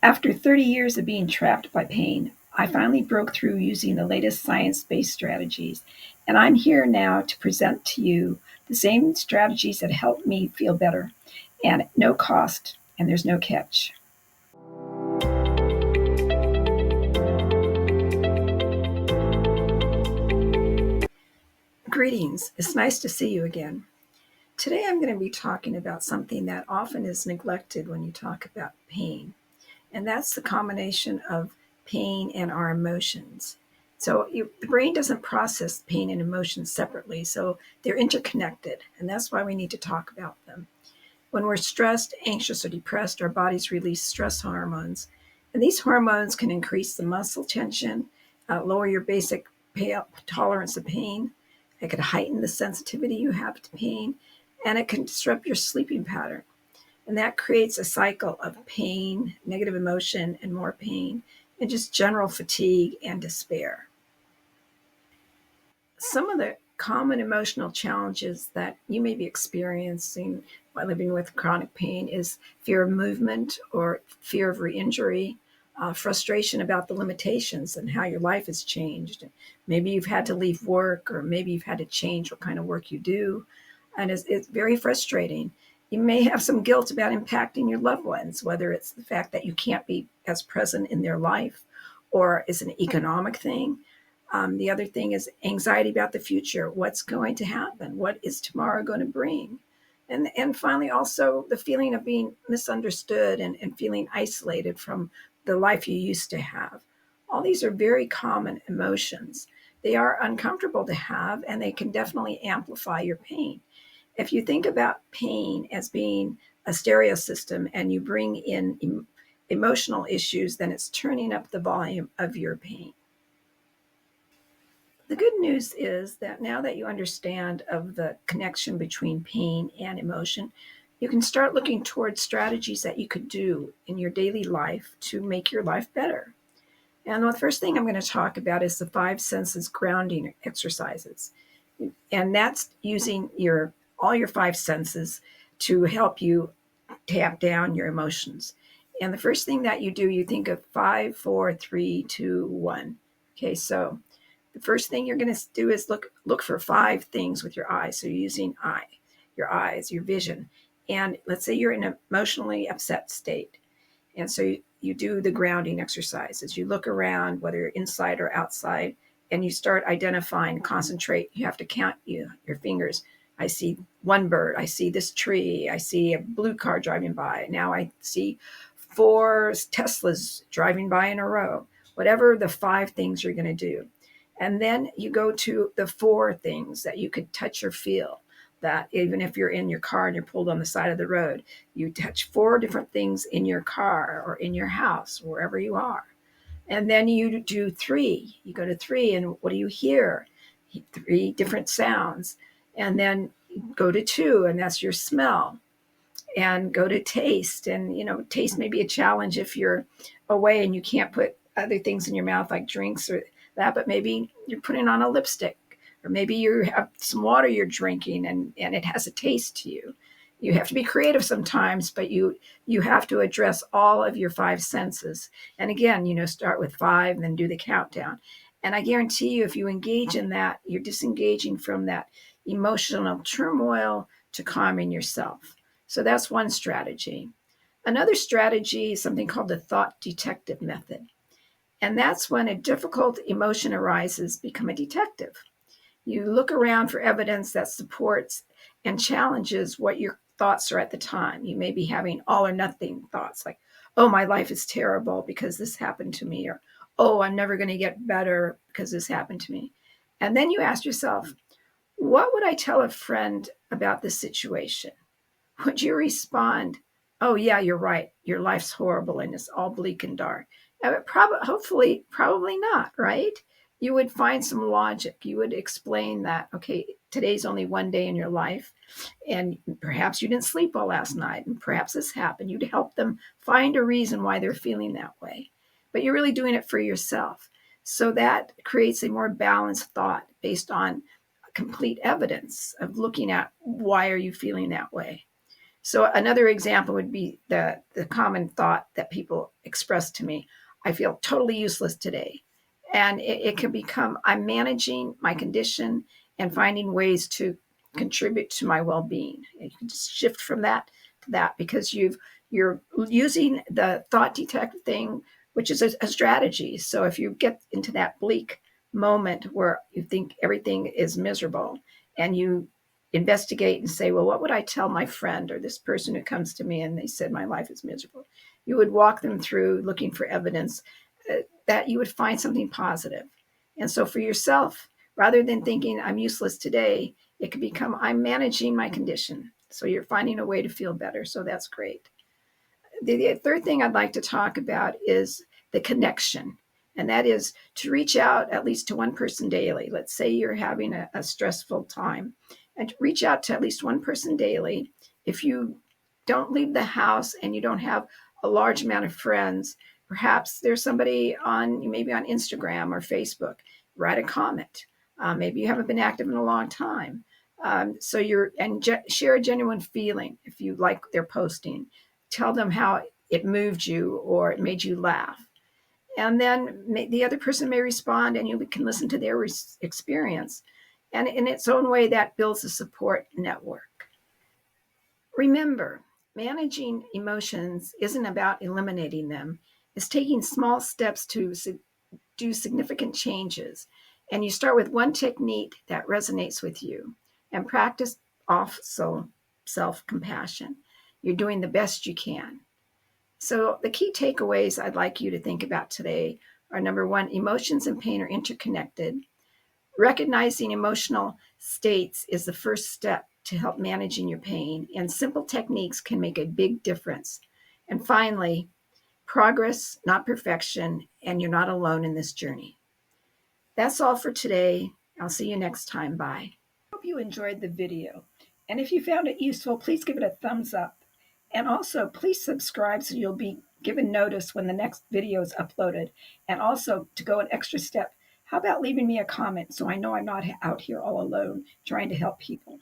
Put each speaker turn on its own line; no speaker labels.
After 30 years of being trapped by pain, I finally broke through using the latest science based strategies, and I'm here now to present to you the same strategies that helped me feel better, and at no cost, and there's no catch. Greetings, it's nice to see you again. Today I'm going to be talking about something that often is neglected when you talk about pain, and that's the combination of pain and our emotions. So the brain doesn't process pain and emotions separately, so they're interconnected, and that's why we need to talk about them. When we're stressed, anxious, or depressed, our bodies release stress hormones, and these hormones can increase the muscle tension, lower your basic tolerance of pain. It could heighten the sensitivity you have to pain, and it can disrupt your sleeping pattern. And that creates a cycle of pain, negative emotion, and more pain, and just general fatigue and despair. Some of the common emotional challenges that you may be experiencing while living with chronic pain is fear of movement or fear of re-injury, frustration about the limitations and how your life has changed. Maybe you've had to leave work, or maybe you've had to change what kind of work you do, and it's very frustrating. You may have some guilt about impacting your loved ones, whether it's the fact that you can't be as present in their life, or it's an economic thing. The other thing is anxiety about the future. What's going to happen? What is tomorrow going to bring? And finally, also the feeling of being misunderstood and feeling isolated from the life you used to have. All these are very common emotions. They are uncomfortable to have, and they can definitely amplify your pain. If you think about pain as being a stereo system and you bring in emotional issues, then it's turning up the volume of your pain. The good news is that now that you understand of the connection between pain and emotion, you can start looking towards strategies that you could do in your daily life to make your life better. And the first thing I'm going to talk about is the five senses grounding exercises. And that's using all your five senses to help you tap down your emotions. And the first thing that you do, you think of five, four, three, two, one. Okay, so the first thing you're going to do is look for five things with your eyes. So you're using your eyes, your vision. And let's say you're in an emotionally upset state. And so you do the grounding exercises. You look around, whether you're inside or outside, and you start identifying, concentrate. You have to count your fingers. I see one bird. I see this tree. I see a blue car driving by. Now I see four Teslas driving by in a row. Whatever the five things you're going to do. And then you go to the four things that you could touch or feel, that even if you're in your car and you're pulled on the side of the road, you touch four different things in your car or in your house, wherever you are. And then you do three. You go to three, and what do you hear? Three different sounds. And then go to two, and that's your smell. And go to taste. And, taste may be a challenge if you're away and you can't put other things in your mouth like drinks or that, but maybe you're putting on a lipstick, or maybe you have some water you're drinking and it has a taste to you. You have to be creative sometimes, but you have to address all of your five senses. And again, start with five and then do the countdown. And I guarantee you, if you engage in that, you're disengaging from that emotional turmoil to calming yourself. So that's one strategy. Another strategy is something called the thought detective method. And that's when a difficult emotion arises, become a detective. You look around for evidence that supports and challenges what your thoughts are at the time. You may be having all or nothing thoughts like, oh, my life is terrible because this happened to me, or, oh, I'm never going to get better because this happened to me. And then you ask yourself, what would I tell a friend about this situation? Would you respond, oh, yeah, you're right. Your life's horrible and it's all bleak and dark? Probably not, right? You would find some logic. You would explain that, okay, today's only one day in your life, and perhaps you didn't sleep well last night, and perhaps this happened. You'd help them find a reason why they're feeling that way. But you're really doing it for yourself. So that creates a more balanced thought based on complete evidence of looking at why are you feeling that way. So another example would be the common thought that people express to me: I feel totally useless today. And it can become, I'm managing my condition and finding ways to contribute to my well-being. And you can just shift from that to that, because you're using the thought detect thing, which is a strategy. So if you get into that bleak moment where you think everything is miserable, and you investigate and say, well, what would I tell my friend or this person who comes to me and they said my life is miserable? You would walk them through looking for evidence that you would find something positive. And so for yourself, rather than thinking I'm useless today, it could become I'm managing my condition. So you're finding a way to feel better. So that's great. The third thing I'd like to talk about is the connection. And that is to reach out at least to one person daily. Let's say you're having a stressful time, and reach out to at least one person daily. If you don't leave the house and you don't have a large amount of friends, perhaps there's somebody maybe on Instagram or Facebook. Write a comment. Maybe you haven't been active in a long time. Share a genuine feeling. If you like their posting, tell them how it moved you or it made you laugh. And then the other person may respond, and you can listen to their experience. And in its own way, that builds a support network. Remember, managing emotions isn't about eliminating them. It's taking small steps to do significant changes. And you start with one technique that resonates with you, and practice also self-compassion. You're doing the best you can. So the key takeaways I'd like you to think about today are: number one, emotions and pain are interconnected. Recognizing emotional states is the first step to help managing your pain, and simple techniques can make a big difference. And finally, progress, not perfection, and you're not alone in this journey. That's all for today. I'll see you next time. Bye. Hope you enjoyed the video. And if you found it useful, please give it a thumbs up. And also, please subscribe so you'll be given notice when the next video is uploaded. And also, to go an extra step, how about leaving me a comment so I know I'm not out here all alone trying to help people?